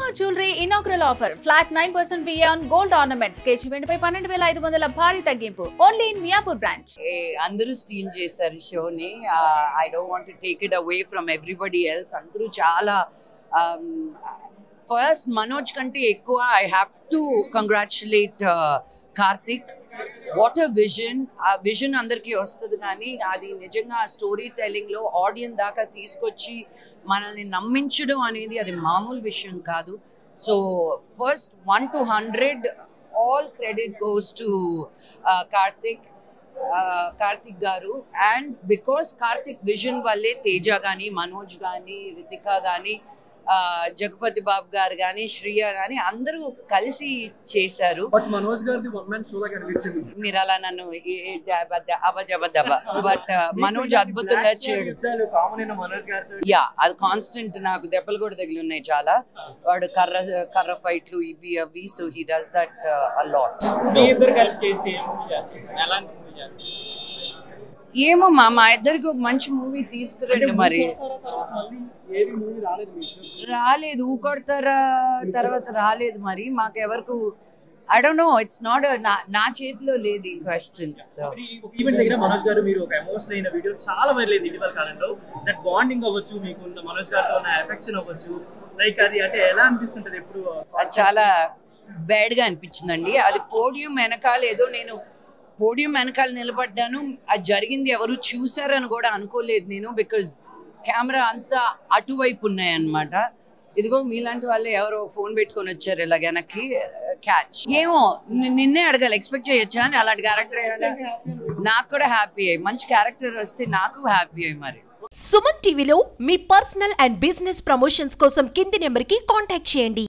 Mano Jewelry inaugural offer. Flat 9% VA on gold ornaments. KG 12,500 భారీ తగ్గింపు. Only in Miapur branch. అందరూ steel చేశారు షోని. I don't want to take it away from everybody else. అందరూ చాలా first Manoj కంటే ఎక్కువ I have to congratulate Karthik. What a vision. ఆ విజన్ అందరికీ వస్తుంది కానీ అది నిజంగా స్టోరీ టెల్లింగ్లో ఆడియన్స్ దాకా తీసుకొచ్చి మనల్ని నమ్మించడం అనేది అది మామూలు విషయం కాదు. So first 1 to 100 all credit goes to Karthik గారు. అండ్ బికాస్ కార్తిక్ విజన్ వల్లే తేజ కానీ మనోజ్ కానీ రితిక కానీ జగపతి బాబు గారు కానీ శ్రీయ కానీ అందరూ కలిసి చేశారు. మీరు అలా నన్ను బట్ మనోజ్ అద్భుతంగా చేయడు. యా, అది కాన్స్టెంట్. నాకు దెబ్బలు కూడా తగిలి ఉన్నాయి చాలా. వాడు కర్ర ఫైట్లు ఇవి అవి. So he does that a lot. ఏమో మా ఇద్దరికి ఒక మంచి మూవీ తీసుకురండి. మరి రాలేదు, ఊకొడతారా తర్వాత రాలేదు. మరి మాకెవరకు I don't know. It's not నా చేతిలో లేదు ఈ క్వశ్చన్. సో ఈవెంట్ దగ్గర మనోజ్ గారు మీరు ఒక ఎమోషనల్ అయిన వీడియో చాలా వైరల్ అయింది ఇటీవల కాలంలో. దట్ బాండింగ్ అవ్వచ్చు, మీకు మనోజ్ గారితో ఉన్న ఎఫెక్షన్ అవ్వచ్చు, లైక్ అది అంటే ఎలా అనిపిస్తుంటది? ఎప్పుడు అది చాలా బ్యాడ్ గా అనిపించిందండి. అది పోడియం వెనకాల ఏదో నేను పోడియం వెనకాల నిలబడ్డాను. అది జరిగింది ఎవరు చూసారని కూడా అనుకోలేదు నేను. బికాజ్ కెమెరా అంతా అటువైపు ఉన్నాయన్నమాట. ఇదిగో మీలాంటి వాళ్ళే ఎవరో ఫోన్ పెట్టుకొని వచ్చారు ఇలా వెనక్కి క్యాచ్. ఏమో నిన్నే అడగాలి, ఎక్స్పెక్ట్ చేయొచ్చా అని. అలాంటి క్యారెక్టర్ నాకు కూడా హ్యాపీ అయ్యి, మంచి క్యారెక్టర్ వస్తే నాకు హ్యాపీ అయ్యి. మరి సుమన్ టీవీలో మీ పర్సనల్ అండ్ బిజినెస్ ప్రమోషన్స్ కోసం కింది నెంబర్కి కాంటాక్ట్ చేయండి.